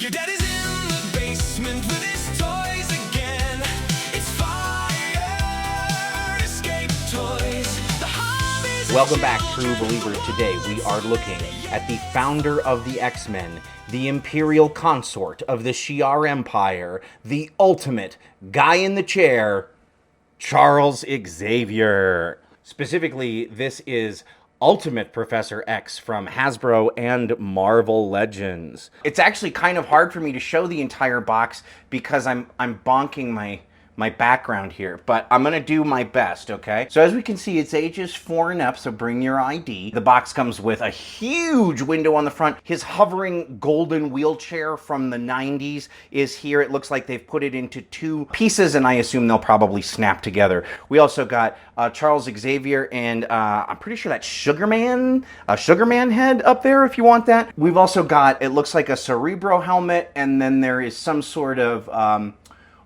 Your daddy's in the basement with his toys again. It's fire escape toys. The hobbies. Welcome back, true believers. Today we are looking at the founder of the X-Men, the imperial consort of the Shi'ar Empire, the ultimate guy in the chair, Charles Xavier. Specifically, this is Ultimate Professor X from Hasbro and Marvel Legends. It's actually kind of hard for me to show the entire box because I'm bonking my background here, but I'm gonna do my best, okay? So as we can see, it's ages 4 and up, so bring your ID. The box comes with a huge window on the front. His hovering golden wheelchair from the 90s is here. It looks like they've put it into 2 pieces, and I assume they'll probably snap together. We also got Charles Xavier, and I'm pretty sure that's Sugarman, a Sugarman head up there if you want that. We've also got, it looks like a Cerebro helmet, and then there is some sort of,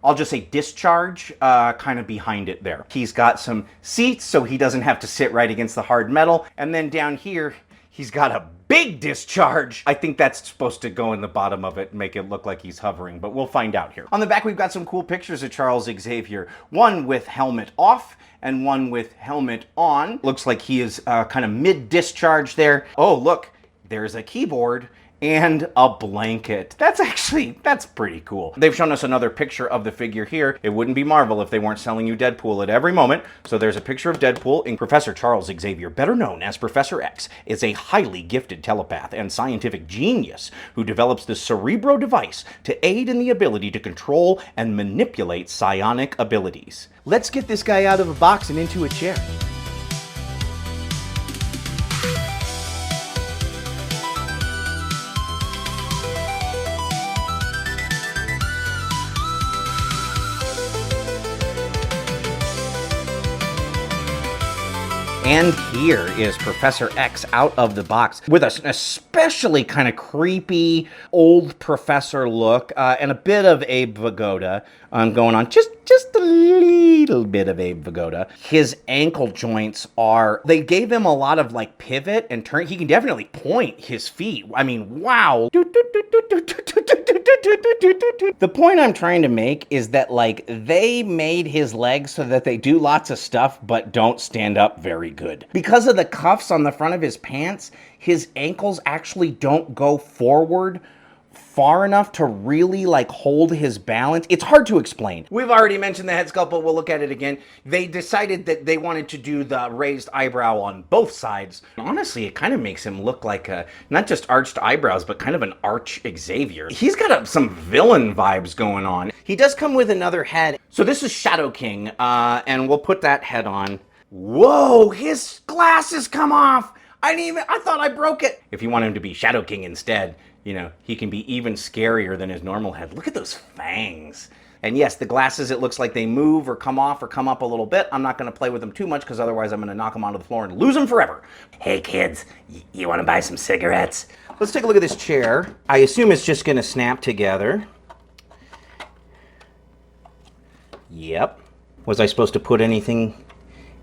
I'll just say discharge kind of behind it there. He's got some seats so he doesn't have to sit right against the hard metal. And then down here, he's got a big discharge. I think that's supposed to go in the bottom of it and make it look like he's hovering, but we'll find out here. On the back, we've got some cool pictures of Charles Xavier. One with helmet off and one with helmet on. Looks like he is kind of mid-discharge there. Oh, look, there's a keyboard and a blanket. That's pretty cool. They've shown us another picture of the figure here. It wouldn't be Marvel if they weren't selling you Deadpool at every moment. So there's a picture of Deadpool, and Professor Charles Xavier, better known as Professor X, is a highly gifted telepath and scientific genius who develops the Cerebro device to aid in the ability to control and manipulate psionic abilities. Let's get this guy out of a box and into a chair. And here is Professor X out of the box with an especially kind of creepy old professor look and a bit of Abe Vigoda going on. Just a little bit of Abe Vigoda. His ankle joints they gave him a lot of like pivot and turn. He can definitely point his feet. I mean, wow. The point I'm trying to make is that like they made his legs so that they do lots of stuff but don't stand up very good. Because of the cuffs on the front of his pants, his ankles actually don't go forward far enough to really like hold his balance. It's hard to explain. We've already mentioned the head sculpt, but we'll look at it again. They decided that they wanted to do the raised eyebrow on both sides. Honestly, it kind of makes him look like not just arched eyebrows, but kind of an arch Xavier. He's got some villain vibes going on. He does come with another head. So this is Shadow King, and we'll put that head on. Whoa, his glasses come off. I thought I broke it. If you want him to be Shadow King instead, you know, he can be even scarier than his normal head. Look at those fangs. And yes, the glasses, it looks like they move or come off or come up a little bit. I'm not going to play with them too much because otherwise I'm going to knock them onto the floor and lose them forever. Hey kids, you want to buy some cigarettes? Let's take a look at this chair. I assume it's just going to snap together. Yep. Was I supposed to put anything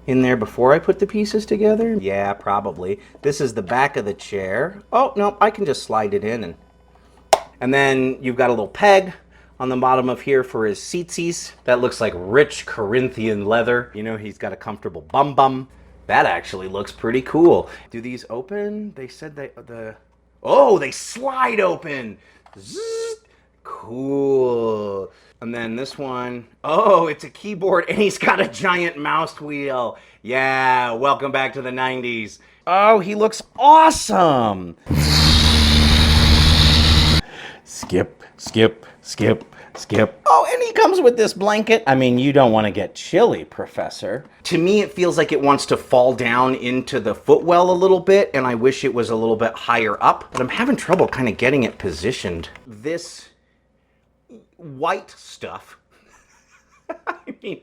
in there before I put the pieces together? Yeah, probably. This is the back of the chair. Oh, no, I can just slide it in. And then you've got a little peg on the bottom of here for his seatsies. That looks like rich Corinthian leather. You know, he's got a comfortable bum. That actually looks pretty cool. Do these open? They said oh, they slide open. Zzz. Cool. And then this one, oh, it's a keyboard and he's got a giant mouse wheel. Yeah, welcome back to the 90s. Oh, he looks awesome. Skip. Oh, and he comes with this blanket. I mean, you don't want to get chilly, Professor. To me, it feels like it wants to fall down into the footwell a little bit, and I wish it was a little bit higher up, but I'm having trouble kind of getting it positioned. This white stuff. I mean,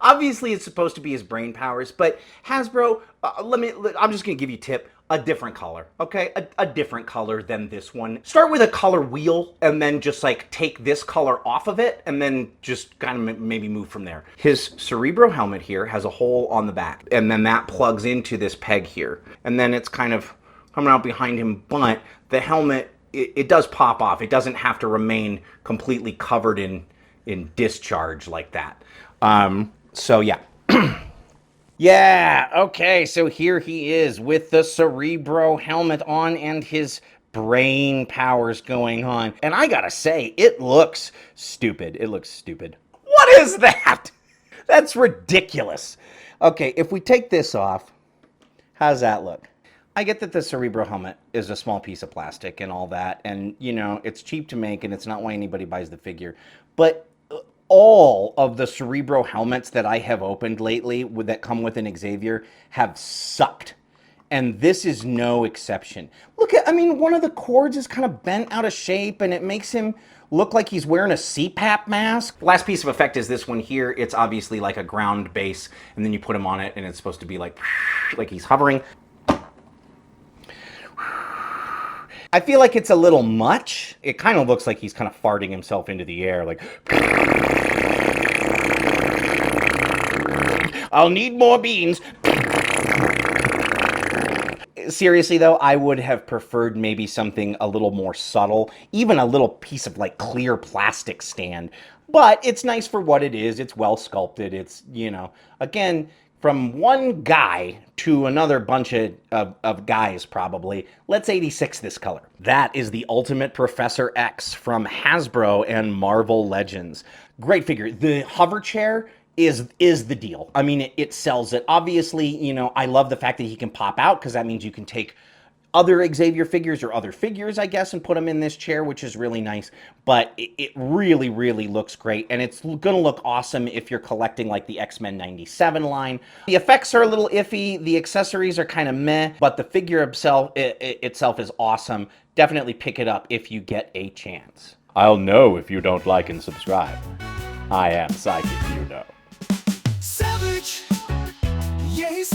obviously it's supposed to be his brain powers, but Hasbro, I'm just going to give you a tip. A different color, okay? A different color than this one. Start with a color wheel and then just like take this color off of it and then just kind of maybe move from there. His Cerebro helmet here has a hole on the back and then that plugs into this peg here. And then it's kind of coming out behind him, but the helmet it does pop off. It doesn't have to remain completely covered in discharge like that. So yeah. Yeah, okay, so here he is with the Cerebro helmet on and his brain powers going on. And I gotta say, it looks stupid. It looks stupid. What is that? That's ridiculous. Okay, if we take this off, how's that look? I get that the Cerebro helmet is a small piece of plastic and all that, and, you know, it's cheap to make and it's not why anybody buys the figure. But all of the Cerebro helmets that I have opened lately that come with an Xavier have sucked. And this is no exception. Look at, I mean, one of the cords is kind of bent out of shape and it makes him look like he's wearing a CPAP mask. Last piece of effect is this one here. It's obviously like a ground base, and then you put him on it and it's supposed to be like he's hovering. I feel like it's a little much. It kind of looks like he's kind of farting himself into the air, like, I'll need more beans. Seriously though, I would have preferred maybe something a little more subtle, even a little piece of like clear plastic stand. But it's nice for what it is. It's well sculpted. It's, you know, again, from one guy to another bunch of guys probably, let's 86 this color. That is the Ultimate Professor X from Hasbro and Marvel Legends. Great figure. The hover chair is the deal. I mean, it sells it. Obviously, you know, I love the fact that he can pop out because that means you can take other Xavier figures or other figures, I guess, and put them in this chair, which is really nice. But it really, really looks great. And it's going to look awesome if you're collecting like the X-Men 97 line. The effects are a little iffy. The accessories are kind of meh, but the figure itself is awesome. Definitely pick it up if you get a chance. I'll know if you don't like and subscribe. I am psychic, you know. Savage, yeah, he's